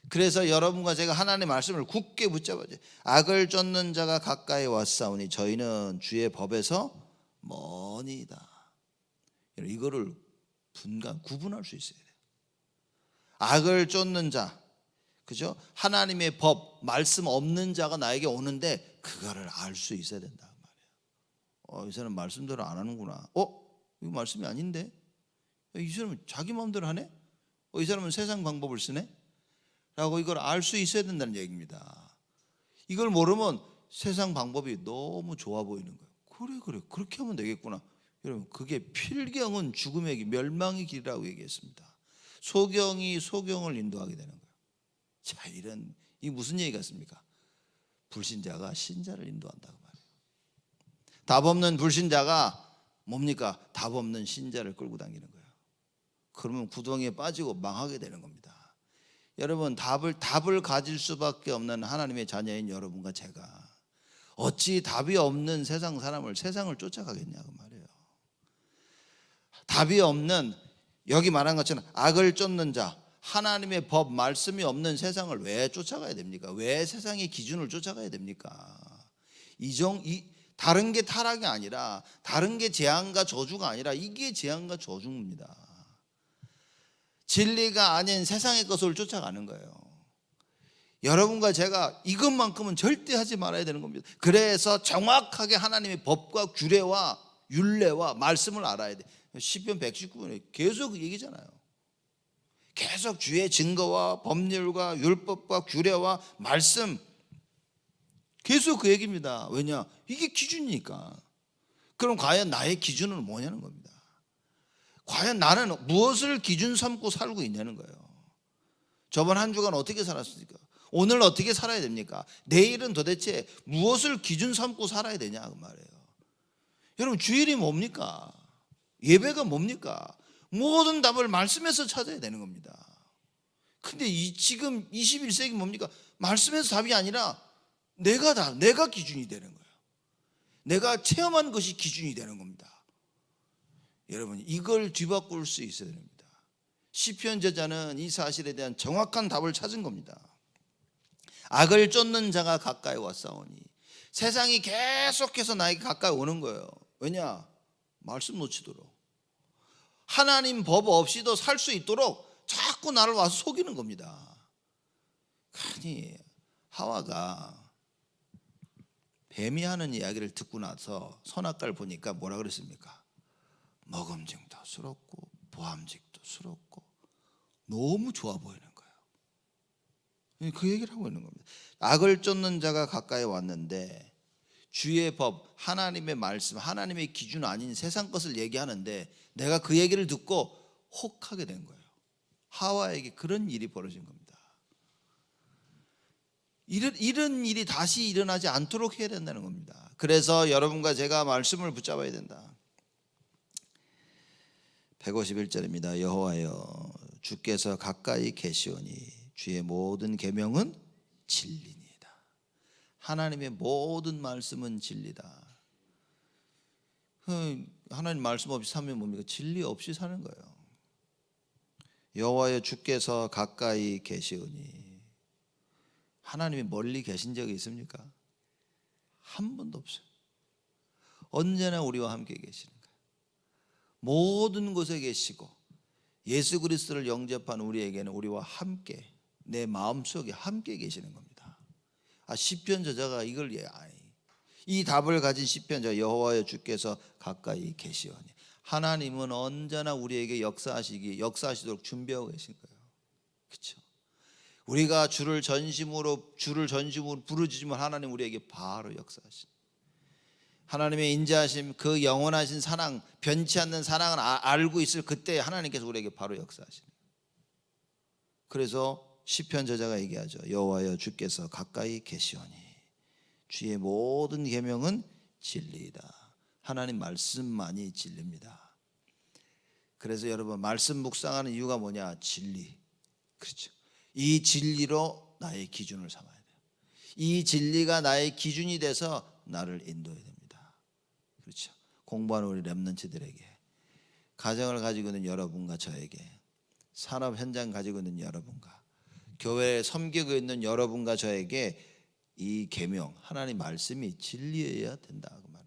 그래서 여러분과 제가 하나님의 말씀을 굳게 붙잡아야죠. 악을 쫓는 자가 가까이 왔사오니 저희는 주의 법에서 머니이다. 이거를 구분할 수 있어야 돼요. 악을 쫓는 자, 그죠? 하나님의 법, 말씀 없는 자가 나에게 오는데 그거를 알 수 있어야 된다 말이에요. 이 사람 말씀대로 안 하는구나. 이거 말씀이 아닌데? 이 사람은 자기 마음대로 하네? 이 사람은 세상 방법을 쓰네? 라고 이걸 알 수 있어야 된다는 얘기입니다. 이걸 모르면 세상 방법이 너무 좋아 보이는 거예요. 그래 그렇게 하면 되겠구나. 여러분, 그게 필경은 죽음의 길, 멸망의 길이라고 얘기했습니다. 소경이 소경을 인도하게 되는 거예요. 자, 이 무슨 얘기 같습니까? 불신자가 신자를 인도한다고 말이에요. 답 없는 불신자가 뭡니까? 답 없는 신자를 끌고 다니는 거예요. 그러면 구덩이에 빠지고 망하게 되는 겁니다. 여러분, 답을 가질 수밖에 없는 하나님의 자녀인 여러분과 제가 어찌 답이 없는 세상을 쫓아가겠냐고 말이에요. 답이 없는, 여기 말한 것처럼 악을 쫓는 자, 하나님의 법, 말씀이 없는 세상을 왜 쫓아가야 됩니까? 왜 세상의 기준을 쫓아가야 됩니까? 다른 게 타락이 아니라, 다른 게 재앙과 저주가 아니라 이게 재앙과 저주입니다. 진리가 아닌 세상의 것을 쫓아가는 거예요. 여러분과 제가 이것만큼은 절대 하지 말아야 되는 겁니다. 그래서 정확하게 하나님의 법과 규례와 율례와 말씀을 알아야 돼. 시편 119편에 계속 그 얘기잖아요. 계속 주의 증거와 법률과 율법과 규례와 말씀, 계속 그 얘기입니다. 왜냐? 이게 기준이니까. 그럼 과연 나의 기준은 뭐냐는 겁니다. 과연 나는 무엇을 기준 삼고 살고 있냐는 거예요. 저번 한 주간 어떻게 살았습니까? 오늘 어떻게 살아야 됩니까? 내일은 도대체 무엇을 기준 삼고 살아야 되냐 그 말이에요. 여러분, 주일이 뭡니까? 예배가 뭡니까? 모든 답을 말씀에서 찾아야 되는 겁니다. 근데 지금 21세기 뭡니까? 말씀에서 답이 아니라 내가 기준이 되는 거예요. 내가 체험한 것이 기준이 되는 겁니다. 여러분, 이걸 뒤바꿀 수 있어야 됩니다. 시편 저자는 이 사실에 대한 정확한 답을 찾은 겁니다. 악을 쫓는 자가 가까이 왔사오니, 세상이 계속해서 나에게 가까이 오는 거예요. 왜냐? 말씀 놓치도록, 하나님 법 없이도 살 수 있도록 자꾸 나를 와서 속이는 겁니다. 아니, 하와가 뱀이 하는 이야기를 듣고 나서 선악과를 보니까 뭐라 그랬습니까? 먹음직도 스럽고 보암직도 스럽고 너무 좋아 보이는 거예요. 그 얘기를 하고 있는 겁니다. 악을 쫓는 자가 가까이 왔는데 주의 법, 하나님의 말씀, 하나님의 기준 아닌 세상 것을 얘기하는데 내가 그 얘기를 듣고 혹하게 된 거예요. 하와에게 그런 일이 벌어진 겁니다. 이런 일이 다시 일어나지 않도록 해야 된다는 겁니다. 그래서 여러분과 제가 말씀을 붙잡아야 된다. 151절입니다. 여호와여, 주께서 가까이 계시오니 주의 모든 계명은 진리니이다. 하나님의 모든 말씀은 진리다. 하나님 말씀 없이 살면 뭡니까? 진리 없이 사는 거예요. 여호와여, 주께서 가까이 계시오니, 하나님이 멀리 계신 적이 있습니까? 한 번도 없어요. 언제나 우리와 함께 계시는 거예요. 모든 곳에 계시고 예수 그리스도를 영접한 우리에게는 우리와 함께, 내 마음속에 함께 계시는 겁니다. 시편 저자가 이 답을 가진 시편 저자, 여호와여 주께서 가까이 계시오니, 하나님은 언제나 우리에게 역사하시도록 준비하고 계신 거예요. 그렇죠? 우리가 주를 전심으로 부르짖으면 하나님 우리에게 바로 역사하신, 하나님의 인자하심, 그 영원하신 사랑, 변치 않는 사랑을 알고 있을 그때 하나님께서 우리에게 바로 역사하시는 거예요. 그래서 시편 저자가 얘기하죠. 여호와여, 주께서 가까이 계시오니 주의 모든 계명은 진리이다. 하나님 말씀만이 진리입니다. 그래서 여러분 말씀 묵상하는 이유가 뭐냐? 진리. 그렇죠. 이 진리로 나의 기준을 삼아야 돼요. 이 진리가 나의 기준이 돼서 나를 인도해야 됩니다. 그렇죠. 공부하는 우리 렘넌트들에게, 가정을 가지고 있는 여러분과 저에게, 산업 현장 가지고 있는 여러분과, 교회에 섬기고 있는 여러분과 저에게 이 계명, 하나님 말씀이 진리여야 된다 그 말입니다.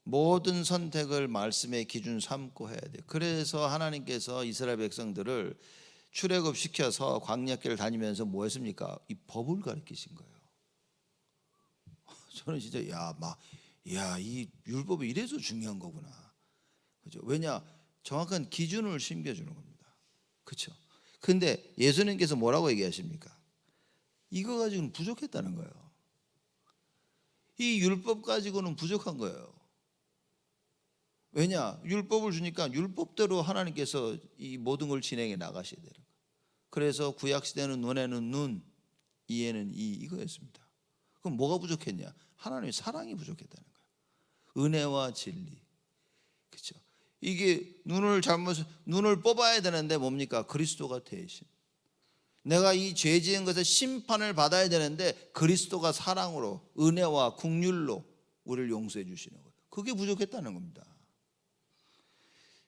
모든 선택을 말씀의 기준 삼고 해야 돼요. 그래서 하나님께서 이스라엘 백성들을 출애굽시켜서 광야길을 다니면서 뭐 했습니까? 이 법을 가르치신 거예요. 저는 진짜 이 율법이 이래서 중요한 거구나. 그죠? 왜냐? 정확한 기준을 심겨주는 겁니다. 그렇죠? 근데 예수님께서 뭐라고 얘기하십니까? 이거 가지고는 부족했다는 거예요. 이 율법 가지고는 부족한 거예요. 왜냐? 율법을 주니까 율법대로 하나님께서 이 모든 걸 진행해 나가셔야 되는 거예요. 그래서 구약시대는 눈에는 눈, 이에는 이, 이거였습니다. 그럼 뭐가 부족했냐? 하나님의 사랑이 부족했다는 거예요. 은혜와 진리. 그렇죠? 이게 눈을 뽑아야 되는데 뭡니까? 그리스도가 대신. 내가 이 죄 지은 것에 심판을 받아야 되는데 그리스도가 사랑으로, 은혜와 긍휼로 우리를 용서해 주시는 거예요. 그게 부족했다는 겁니다.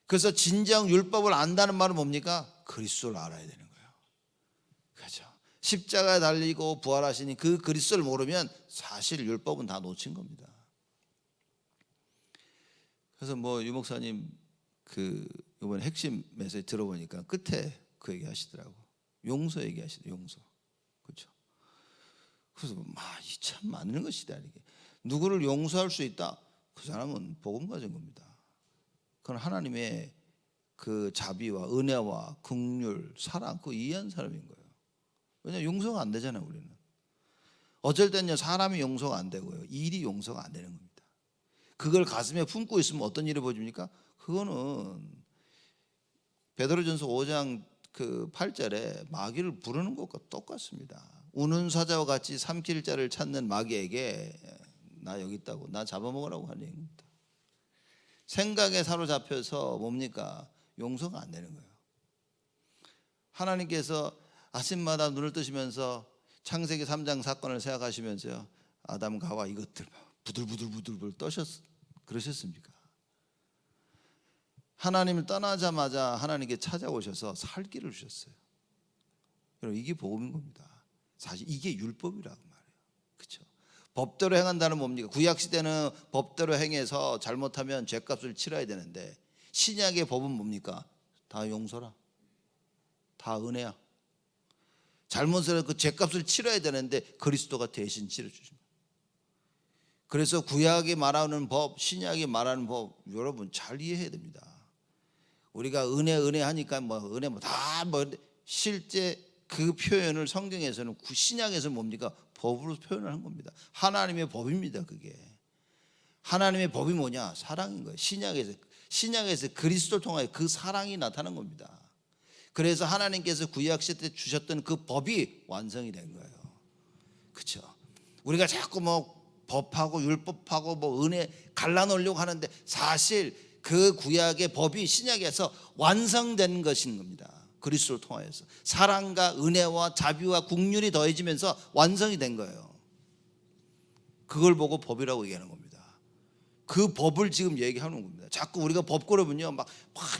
그래서 진정 율법을 안다는 말은 뭡니까? 그리스도를 알아야 되는 거예요. 그렇죠? 십자가에 달리고 부활하시니 그 그리스도를 모르면 사실 율법은 다 놓친 겁니다. 그래서 유 목사님 이번에 핵심 메시지 들어보니까 끝에 그 얘기 하시더라고. 용서 얘기하시더라고. 용서. 그렇죠? 그래서 이 참 맞는 것이다. 이게 누구를 용서할 수 있다. 그 사람은 복음 가진 겁니다. 그건 하나님의 그 자비와 은혜와 긍휼, 사랑 그거 이해한 사람인 거예요. 왜냐하면 용서가 안 되잖아요. 우리는 어쩔 때는요 사람이 용서가 안 되고요, 일이 용서가 안 되는 겁니다. 그걸 가슴에 품고 있으면 어떤 일이 벌어집니까? 그거는 베드로전서 5장 8절에 마귀를 부르는 것과 똑같습니다. 우는 사자와 같이 삼킬 자를 찾는 마귀에게 나 여기 있다고, 나 잡아먹으라고 하는 얘기입니다. 생각에 사로잡혀서 뭡니까? 용서가 안 되는 거예요. 하나님께서 아침마다 눈을 뜨시면서 창세기 3장 사건을 생각하시면서요, 아담과 하와 이것들 부들부들 그러셨습니까? 하나님을 떠나자마자 하나님께 찾아오셔서 살기를 주셨어요. 여러분 이게 복음인 겁니다. 사실 이게 율법이라고 말해요. 그렇죠? 법대로 행한다는 뭡니까? 구약 시대는 법대로 행해서 잘못하면 죄값을 치러야 되는데, 신약의 법은 뭡니까? 다 용서라, 다 은혜야. 잘못을 그 죄값을 치러야 되는데 그리스도가 대신 치러주신 거예요. 그래서 구약이 말하는 법, 신약이 말하는 법, 여러분 잘 이해해야 됩니다. 우리가 은혜 하니까 은혜 실제 그 표현을 성경에서는 신약에서는 뭡니까? 법으로 표현을 한 겁니다. 하나님의 법입니다. 그게 하나님의 법이 뭐냐? 사랑인 거예요. 신약에서 그리스도를 통하여 그 사랑이 나타난 겁니다. 그래서 하나님께서 구약 시대 때 주셨던 그 법이 완성이 된 거예요. 그렇죠? 우리가 자꾸 법하고 율법하고 은혜 갈라놓으려고 하는데, 사실 그 구약의 법이 신약에서 완성된 것인 겁니다. 그리스도를 통하여서 사랑과 은혜와 자비와 긍휼이 더해지면서 완성이 된 거예요. 그걸 보고 법이라고 얘기하는 겁니다. 그 법을 지금 얘기하는 겁니다. 자꾸 우리가 법 그러면요 막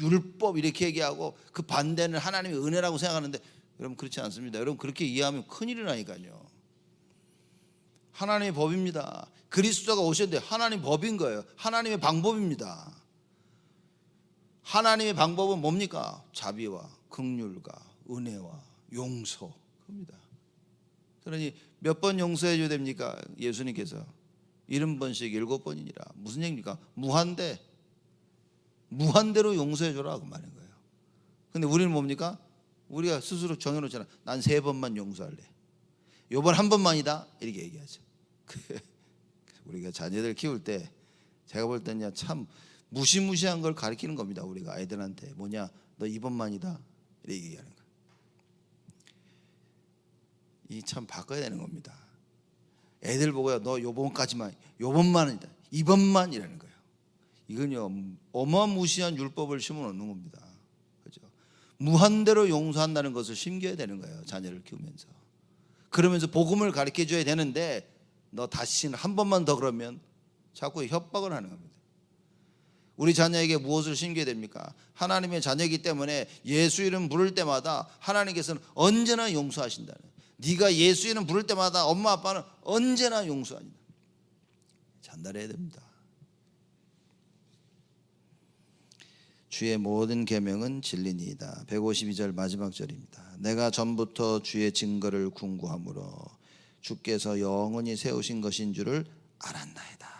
율법 이렇게 얘기하고 그 반대는 하나님의 은혜라고 생각하는데, 여러분 그렇지 않습니다. 여러분 그렇게 이해하면 큰일이라니까요. 하나님의 법입니다. 그리스도가 오셨는데 하나님의 법인 거예요. 하나님의 방법입니다. 하나님의 방법은 뭡니까? 자비와 긍휼과 은혜와 용서입니다. 그러니 몇 번 용서해 줘야 됩니까? 예수님께서 70번씩 7번이니라. 무슨 얘기입니까? 무한대로 용서해 줘라 그 말인 거예요. 근데 우리는 뭡니까? 우리가 스스로 정해놓잖아. 난 3번만 용서할래. 요번 1번만이다 이렇게 얘기하죠. 우리가 자녀들 키울 때 제가 볼 때는 참 무시무시한 걸 가르치는 겁니다. 우리가 아이들한테 너 이번만이다 이렇게 얘기하는 거예요. 이 참 바꿔야 되는 겁니다. 애들 보고요, 너 요번만이다, 이번만이라는 거예요. 이건요 어마무시한 율법을 심어 놓는 겁니다. 그죠? 무한대로 용서한다는 것을 심겨야 되는 거예요. 자녀를 키우면서. 그러면서 복음을 가르쳐 줘야 되는데 너 다시는 한 번만 더 그러면 자꾸 협박을 하는 겁니다. 우리 자녀에게 무엇을 심겨야 됩니까? 하나님의 자녀이기 때문에 예수 이름 부를 때마다 하나님께서는 언제나 용서하신다는, 네가 예수 이름 부를 때마다 엄마 아빠는 언제나 용서한다. 전달해야 됩니다. 주의 모든 계명은 진리니이다. 152절 마지막 절입니다. 내가 전부터 주의 증거를 궁구하므로 주께서 영원히 세우신 것인 줄을 알았나이다.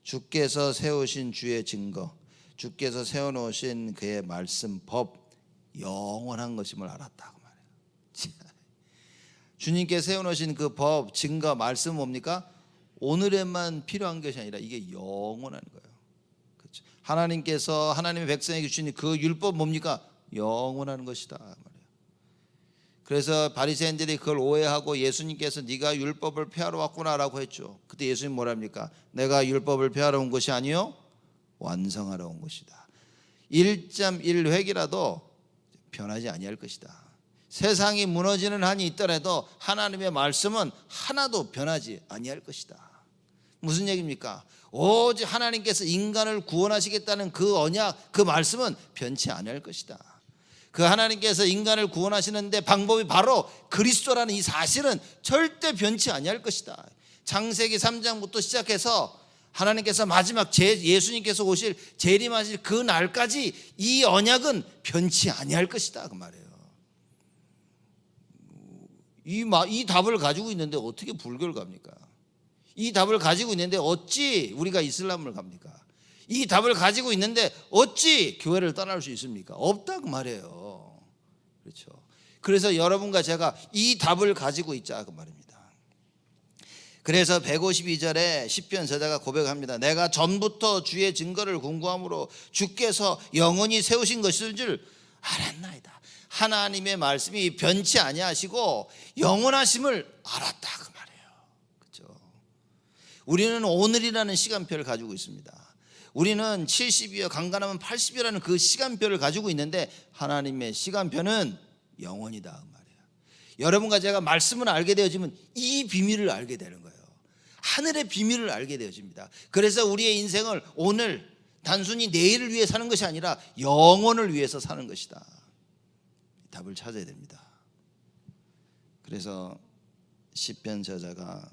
주께서 세우신 주의 증거, 주께서 세워놓으신 그의 말씀, 법, 영원한 것임을 알았다 그 말이에요. 주님께 세워놓으신 그 법, 증거, 말씀 뭡니까? 오늘에만 필요한 것이 아니라 이게 영원한 거예요. 그렇죠? 하나님께서 하나님의 백성에게 주신 그 율법 뭡니까? 영원한 것이다 말이에요. 그래서 바리새인들이 그걸 오해하고 예수님께서 네가 율법을 폐하러 왔구나라고 했죠. 그때 예수님 뭐랍니까? 내가 율법을 폐하러 온 것이 아니요 완성하러 온 것이다. 1.1획이라도 변하지 아니할 것이다. 세상이 무너지는 한이 있더라도 하나님의 말씀은 하나도 변하지 아니할 것이다. 무슨 얘기입니까? 오직 하나님께서 인간을 구원하시겠다는 그 언약, 그 말씀은 변치 아니할 것이다. 그 하나님께서 인간을 구원하시는데 방법이 바로 그리스도라는 이 사실은 절대 변치 아니할 것이다. 창세기 3장부터 시작해서 하나님께서 마지막 예수님께서 오실 재림하실 그 날까지 이 언약은 변치 아니할 것이다 그 말이에요. 이 답을 가지고 있는데 어떻게 불교를 갑니까? 이 답을 가지고 있는데 어찌 우리가 이슬람을 갑니까? 이 답을 가지고 있는데 어찌 교회를 떠날 수 있습니까? 없다고 말이에요. 그렇죠. 그래서 여러분과 제가 이 답을 가지고 있자 그 말입니다. 그래서 152절에 시편 저자가 고백합니다. 내가 전부터 주의 증거를 궁구함으로 주께서 영원히 세우신 것인 줄 알았나이다. 하나님의 말씀이 변치 아니하시고 영원하심을 알았다 그 말이에요. 그렇죠. 우리는 오늘이라는 시간표를 가지고 있습니다. 우리는 70이요 강간하면 80이라는 그 시간표를 가지고 있는데 하나님의 시간표는 영원이다 그 말이에요. 여러분과 제가 말씀을 알게 되어지면 이 비밀을 알게 되는 거예요. 하늘의 비밀을 알게 되어집니다. 그래서 우리의 인생을 오늘 단순히 내일을 위해 사는 것이 아니라 영원을 위해서 사는 것이다. 답을 찾아야 됩니다. 그래서 시편 저자가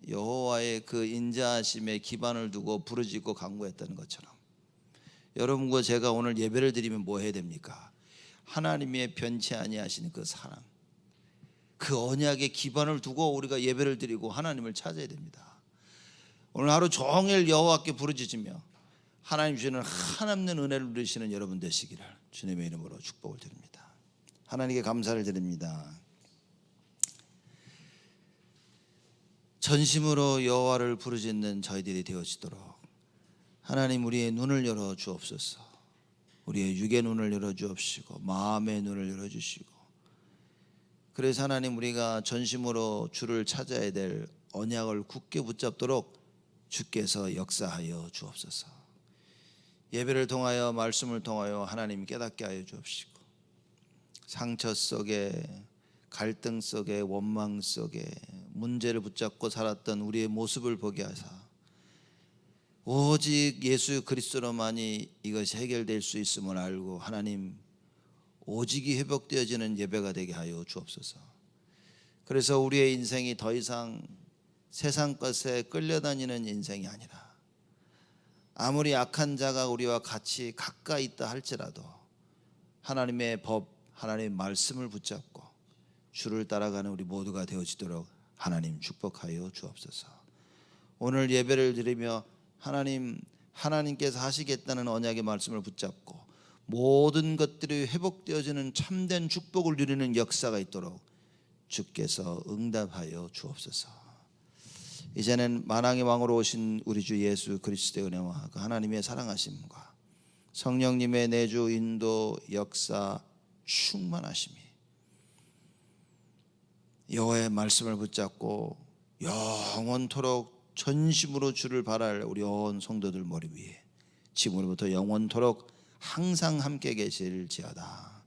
여호와의 그 인자하심에 기반을 두고 부르짖고 간구했다는 것처럼 여러분과 제가 오늘 예배를 드리면 뭐 해야 됩니까? 하나님의 변치 아니하시는 그 사랑, 그 언약의 기반을 두고 우리가 예배를 드리고 하나님을 찾아야 됩니다. 오늘 하루 종일 여호와께 부르짖으며 하나님 주시는 한없는 은혜를 누리시는 여러분 되시기를 주님의 이름으로 축복을 드립니다. 하나님께 감사를 드립니다. 전심으로 여호와를 부르짖는 저희들이 되어지도록 하나님 우리의 눈을 열어 주옵소서. 우리의 육의 눈을 열어 주옵시고 마음의 눈을 열어 주시고, 그래서 하나님 우리가 전심으로 주를 찾아야 될 언약을 굳게 붙잡도록 주께서 역사하여 주옵소서. 예배를 통하여 말씀을 통하여 하나님 깨닫게 하여 주옵시고, 상처 속에 갈등 속에 원망 속에 문제를 붙잡고 살았던 우리의 모습을 보게 하사 오직 예수 그리스도로만이 이것이 해결될 수 있음을 알고 하나님 오직이 회복되어지는 예배가 되게 하여 주옵소서. 그래서 우리의 인생이 더 이상 세상 것에 끌려다니는 인생이 아니라 아무리 악한 자가 우리와 같이 가까이 있다 할지라도 하나님의 법, 하나님의 말씀을 붙잡고 주를 따라가는 우리 모두가 되어지도록 하나님 축복하여 주옵소서. 오늘 예배를 드리며 하나님께서 하시겠다는 언약의 말씀을 붙잡고 모든 것들이 회복되어지는 참된 축복을 누리는 역사가 있도록 주께서 응답하여 주옵소서. 이제는 만왕의 왕으로 오신 우리 주 예수 그리스도의 은혜와 그 하나님의 사랑하심과 성령님의 내주 인도 역사 충만하심이 여호와의 말씀을 붙잡고 영원토록 전심으로 주를 바랄 우리 온 성도들 머리 위에 지금으로부터 영원토록 항상 함께 계실지어다.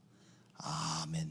아멘.